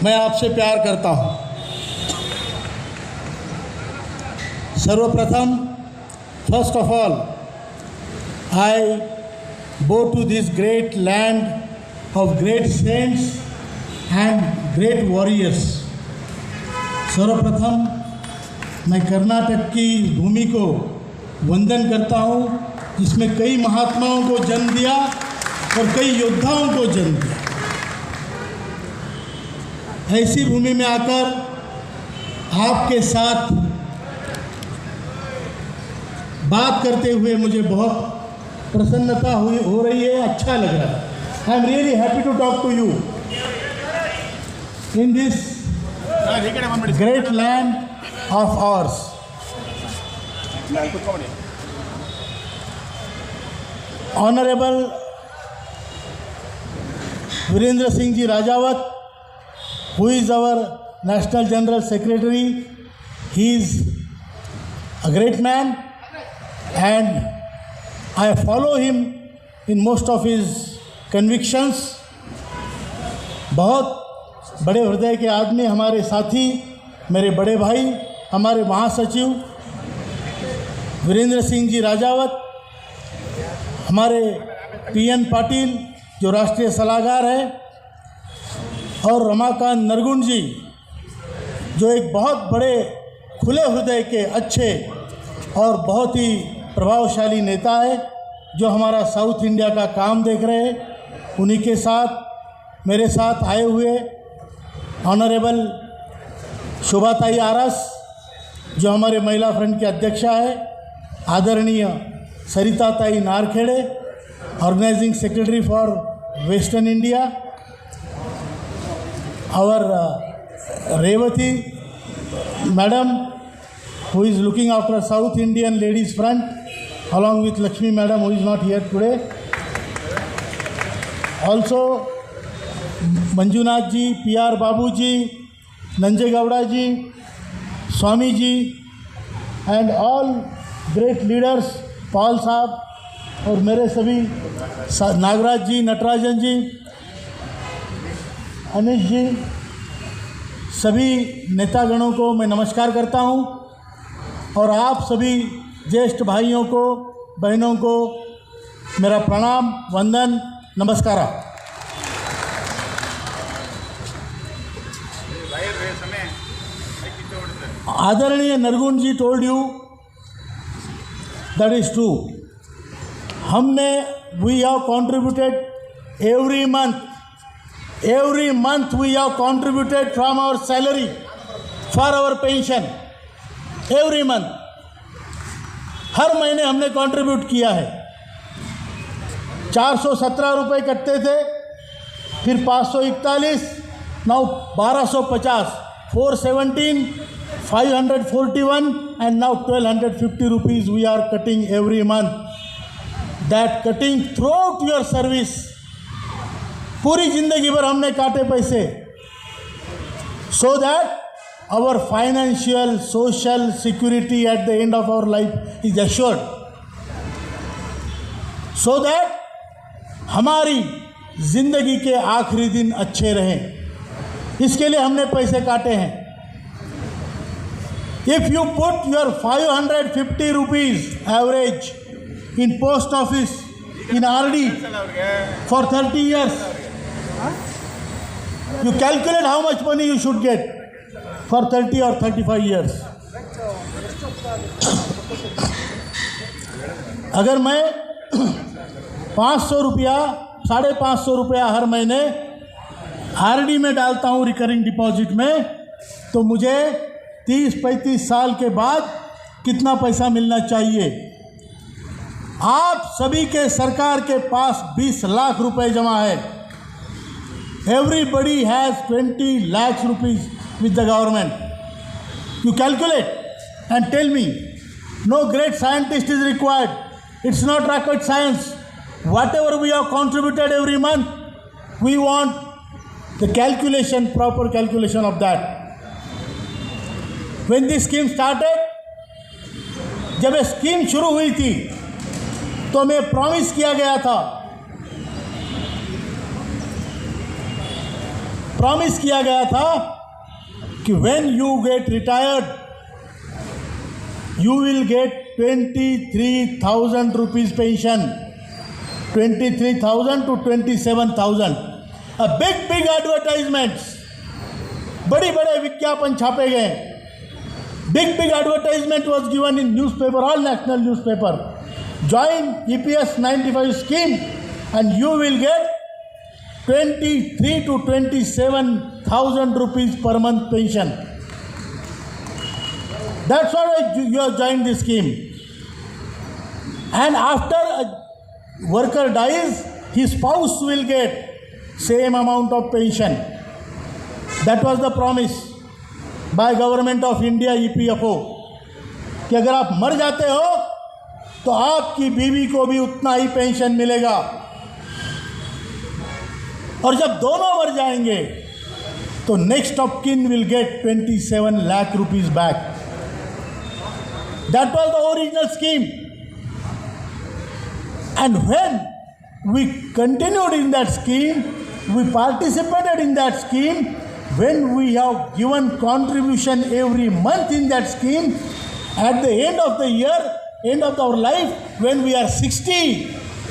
मैं आपसे प्यार करता हूँ। सर्वप्रथम, first of all, I bow to this great land of great saints and great warriors. सर्वप्रथम मैं कर्नाटक की भूमि को वंदन करता हूँ, जिसमें कई महात्माओं को जन्म दिया और कई योद्धाओं को जन्म दिया। ऐसी भूमि में आकर आपके साथ बात करते हुए मुझे बहुत प्रसन्नता हो रही है, अच्छा लग रहा है। I am really happy to talk to you in this great land of ours. Honourable Virendra Singh ji Rajawat, who is our National General Secretary, he is a great man and I follow him in most of his convictions. बहुत बड़े हृदय के आदमी, हमारे साथी, मेरे बड़े भाई, हमारे महासचिव वीरेंद्र सिंह जी राजावत, हमारे PN पाटिल जो राष्ट्रीय सलाहकार है, और रमाकांत नरगुण जी जो एक बहुत बड़े खुले हृदय के अच्छे और बहुत ही प्रभावशाली नेता है, जो हमारा साउथ इंडिया का काम देख रहे हैं। उन्हीं के साथ मेरे साथ आए हुए ऑनरेबल शोभाताई आरस जो हमारे महिला फ्रंट के अध्यक्षा है, आदरणीय सरिताताई Narkhede, organising secretary for western India, our Revati madam, who is looking after South Indian ladies front, along with Lakshmi madam, who is not here today. Also Manjunath ji, PR Babu ji, Nanjay Gowda ji, Swami ji, and all great leaders, Paul साहब और मेरे सभी नागराज जी, नटराजन जी, अनिश जी, सभी नेतागणों को मैं नमस्कार करता हूं, और आप सभी ज्येष्ठ भाइयों को, बहनों को मेरा प्रणाम, वंदन, नमस्कार। आदरणीय Nargun ji told you, that is true. हमने we have contributed every month we have contributed from our salary for our pension, every month, हर महीने हमने कंट्रीब्यूट किया है। 417 रुपये कटते थे, फिर 541, now 1250, 417, 541 and now 1250 rupees we are cutting every month. That cutting throughout your service, पूरी जिंदगी भर हमने काटे पैसे, so that our financial social security at the end of our life is assured, so that हमारी जिंदगी के आखिरी दिन अच्छे रहें, इसके लिए हमने पैसे काटे हैं। If you put your 550 rupees average in post office in RD for 30 years, you calculate how much money you should get for 30 or 35 years. अगर मैं 500 रुपया, 550 रुपया हर महीने RD में डालता हूँ, रिकरिंग डिपॉजिट में, तो मुझे 30-35 साल के बाद कितना पैसा मिलना चाहिए? आप सभी के सरकार के पास 20 लाख रुपए जमा है। Everybody has 20 lakhs rupees with the government. You calculate and tell me. No great scientist is required. It's not rocket science. Whatever we have contributed every month, we want the calculation, proper calculation of that. When this scheme started, जब ये scheme शुरू हुई थी, तो हमें promise किया गया था प्रॉमिस किया गया था कि when you get retired you will get 23,000 rupees pension, 23,000 to 27,000. A big advertisements, बड़े विज्ञापन छापे गए. Big advertisement was given in newspaper, all national newspaper. Join EPS 95 scheme and you will get 23 to 27,000 rupees per month pension. That's why you have joined this scheme. And after a worker dies, his spouse will get same amount of pension. That was the promise by Government of India EPFO कि अगर आप मर जाते हो तो आपकी बीवी को भी उतना ही पेंशन मिलेगा, और जब दोनों मर जाएंगे तो next of kin will get 27 lakh rupees back. That was the original scheme. And when we continued in that scheme, we participated in that scheme, when we have given contribution every month in that scheme, at the end of the year, end of our life, when we are 60,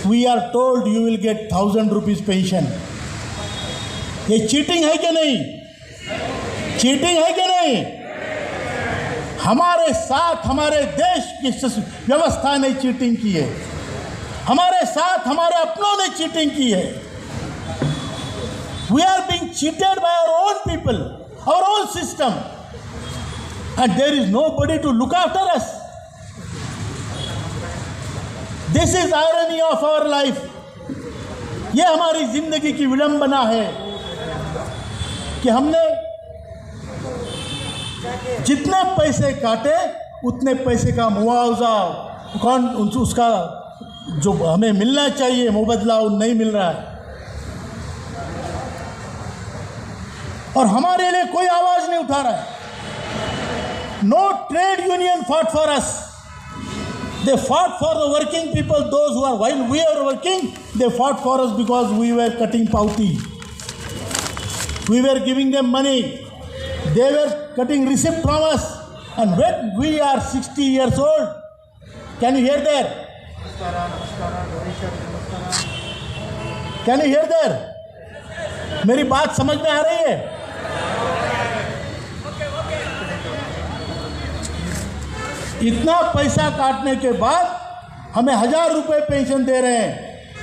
we are told you will get 1,000 rupees pension. ये cheating है कि नहीं? Cheating है कि नहीं? हमारे साथ हमारे देश की व्यवस्था ने चीटिंग की है, हमारे साथ हमारे अपनों ने चीटिंग की है. We are being cheated by our own people, our own system, and there is nobody to look after us. This is irony of our life. ये हमारी जिंदगी की विडंबना है कि हमने जितने पैसे काटे उतने पैसे का मुआवजा कौन उसका जो हमें मिलना चाहिए मुबदला वो नहीं मिल रहा है, और हमारे लिए कोई आवाज नहीं उठा रहा है. No trade union fought for us. They fought for the working people, those who are, while we are working, they fought for us because we were cutting pauti. We were giving them money. They were cutting receipt from us. And when we are 60 years old, can you hear there? Can you hear there? मेरी बात समझ में आ रही है? इतना पैसा काटने के बाद हमें 1,000 रुपए पेंशन दे रहे हैं.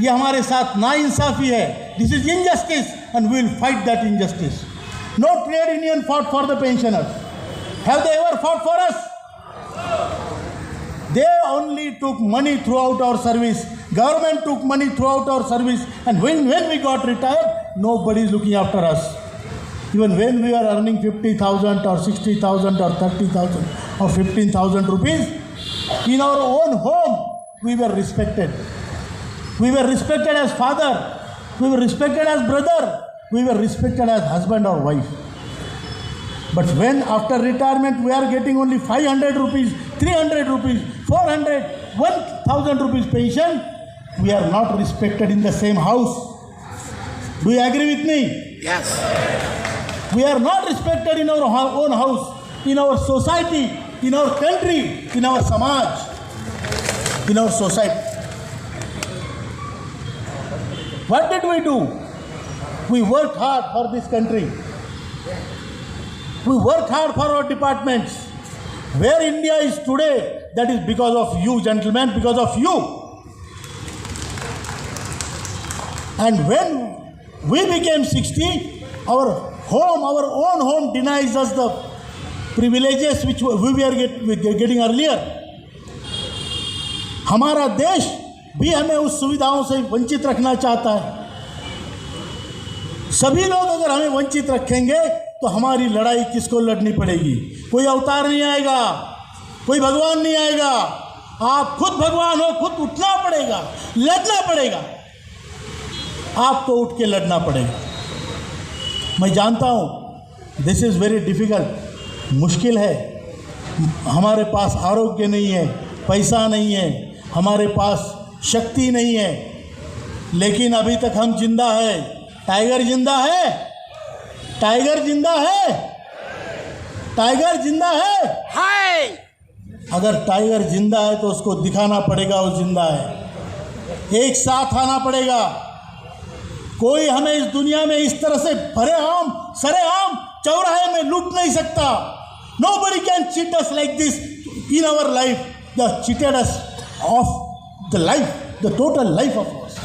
ये हमारे साथ नाइंसाफी है. This is injustice and we will fight that injustice. No trade union fought for the pensioners. Have they ever fought for us? They only took money throughout our service. Government took money throughout our service, and when we got retired, nobody is looking after us. Even when we are earning 50,000 or 60,000 or 30,000 or 15,000 rupees, in our own home, we were respected. We were respected as father. We were respected as brother. We were respected as husband or wife. But when after retirement we are getting only 500 rupees, 300 rupees, 400, 1,000 rupees pension, we are not respected in the same house. Do you agree with me? Yes. We are not respected in our own house, in our society, in our country, in our samaj, in our society. What did we do? We worked hard for this country. We worked hard for our departments. Where India is today, that is because of you, gentlemen, because of you. And when we became 60, our home, our own home denies us the privileges which we were getting earlier. हमारा देश भी हमें उस सुविधाओं से वंचित रखना चाहता है. सभी लोग अगर हमें वंचित रखेंगे तो हमारी लड़ाई किसको लड़नी पड़ेगी? कोई अवतार नहीं आएगा, कोई भगवान नहीं आएगा. आप खुद भगवान हो, खुद उठना पड़ेगा, लड़ना पड़ेगा. आपको उठ के लड़ना पड़ेगा. मैं जानता हूँ दिस इज़ वेरी डिफ़िकल्ट, मुश्किल है. हमारे पास आरोग्य नहीं है, पैसा नहीं है, हमारे पास शक्ति नहीं है, लेकिन अभी तक हम जिंदा है. टाइगर जिंदा है, टाइगर जिंदा है? टाइगर जिंदा है? हाय। अगर टाइगर जिंदा है तो उसको दिखाना पड़ेगा वो जिंदा है, एक साथ आना पड़ेगा। कोई हमें इस दुनिया में इस तरह से भरेआम सरेआम चौराहे में लूट नहीं सकता। Nobody can cheat us like this in our life. They have cheated us of the life, the total life of us.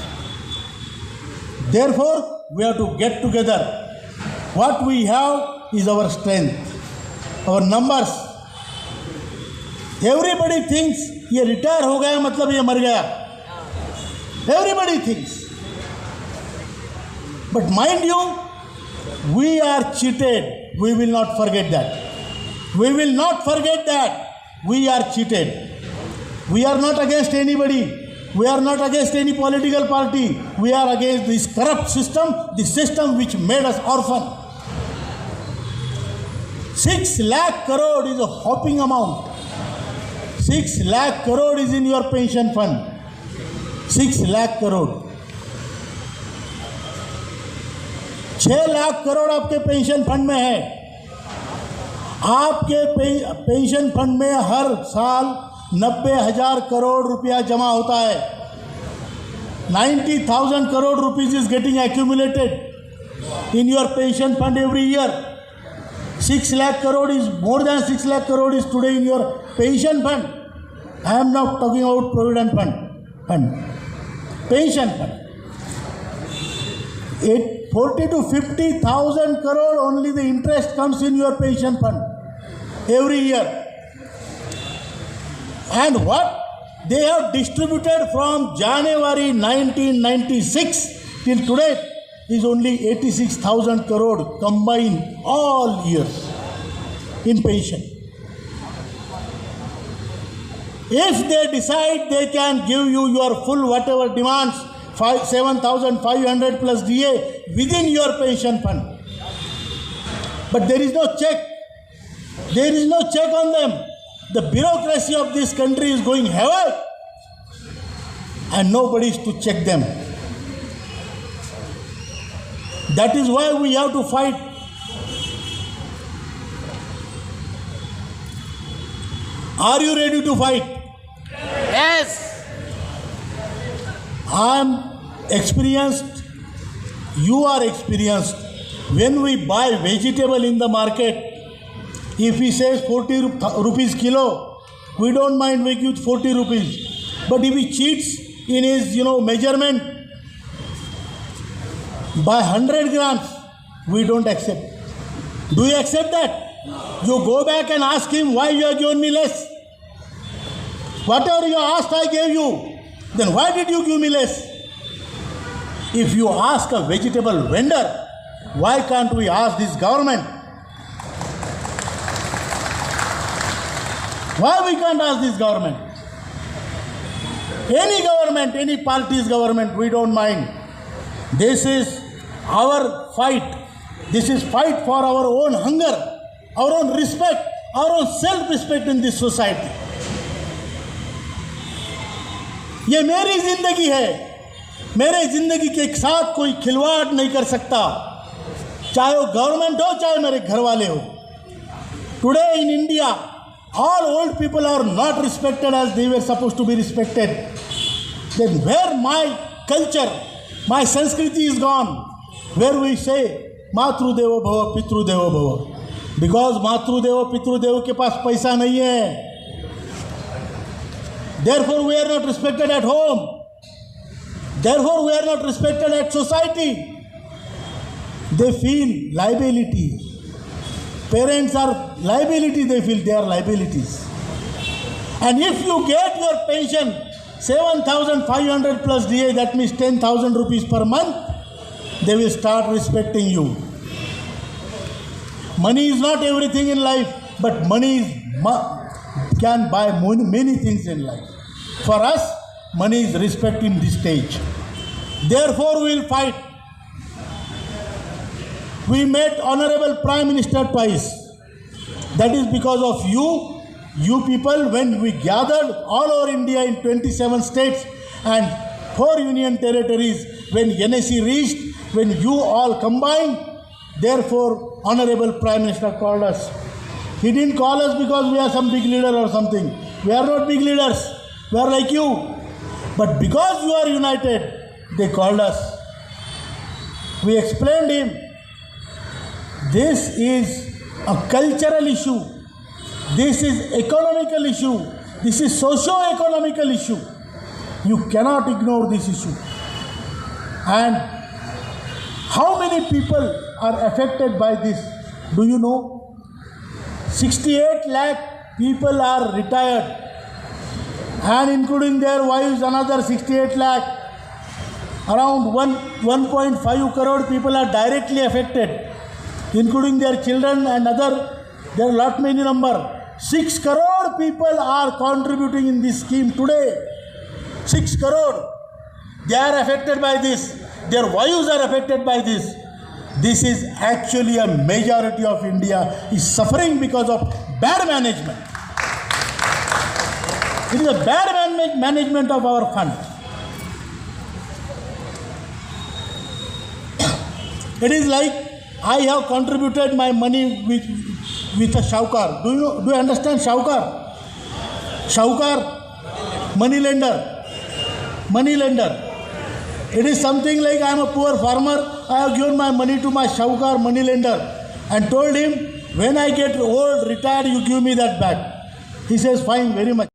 Therefore, we have to get together. What we have is our strength, our numbers. Everybody thinks ये retire हो गया मतलब ये मर गया. Everybody thinks. But mind you, we are cheated. We will not forget that. We will not forget that. We are cheated. We are not against anybody. We are not against any political party. We are against this corrupt system, the system which made us orphan. 6 lakh crore is a hopping amount. 6 lakh crore is in your pension fund. 6 lakh crore. 6 lakh crore आपके pension fund में है. आपके pension fund में हर साल 90,000 करोड़ रुपया जमा होता है. 90,000 crore rupees is getting accumulated in your pension fund every year. 6 lakh crore is more than 6 lakh crore is today in your pension fund. I am not talking about provident fund. Pension fund. 40 to 50,000 crore only the interest comes in your pension fund every year. And what they have distributed from January 1996 till today is only 86,000 crore combined all years in pension. If they decide they can give you your full whatever demands, 7,500 plus DA within your pension fund. But there is no check. There is no check on them. The bureaucracy of this country is going haywire and nobody is to check them. That is why we have to fight. Are you ready to fight? Yes. I am experienced, you are experienced. When we buy vegetable in the market, if he says 40 rupees kilo, we don't mind, we give 40 rupees. But if he cheats in his measurement by 100 grams, we don't accept. Do you accept that? You go back and ask him why you have given me less. Whatever you asked, I gave you. Then why did you give me less? If you ask a vegetable vendor, why can't we ask this government? Why we can't ask this government? Any government, any party's government, we don't mind. This is our fight. This is fight for our own hunger, our own respect, our own self-respect in this society. ये मेरी जिंदगी है. मेरे जिंदगी के साथ कोई खिलवाड़ नहीं कर सकता, चाहे वो गवर्नमेंट हो चाहे मेरे घर वाले हो. Today in India all old people are not respected as they were supposed to be respected. Then where my culture, my Sanskriti is gone, where we say Matru Devo Bhava, Pitru Devo Bhava, because Matru Devo, Pitru Devo के पास पैसा नहीं है. Therefore we are not respected at home. Therefore we are not respected at society. They feel liability. Parents are liability, they feel they are liabilities. And if you get your pension 7,500 plus DA, that means 10,000 rupees per month, they will start respecting you. Money is not everything in life, but money can buy many things in life. For us, money is respect in this stage. Therefore we will fight. We met Honorable Prime Minister twice. That is because of you people, when we gathered all over India in 27 states and 4 union territories, when NSE reached, when you all combined, Therefore, Honorable Prime Minister called us. He didn't call us because we are some big leader or something. We are not big leaders. We are like you. But because you are united, they called us. We explained him, this is a cultural issue. This is economical issue. This is socio-economical issue. You cannot ignore this issue. And how many people are affected by this? Do you know? 68 lakh people are retired, and including their wives, another 68 lakh. Around 1.5 crore people are directly affected, including their children and other. There are lot many number. 6 crore people are contributing in this scheme today. 6 crore. They are affected by this. Their wives are affected by this. This is actually a majority of India is suffering because of bad management. It is a bad management of our fund. It is like I have contributed my money with a Shaukar. Do you understand Shaukar? Shaukar, money lender. Money lender. It is something like I am a poor farmer. I have given my money to my Shaukar, money lender, and told him, when I get old, retired, you give me that back. He says, fine, very much.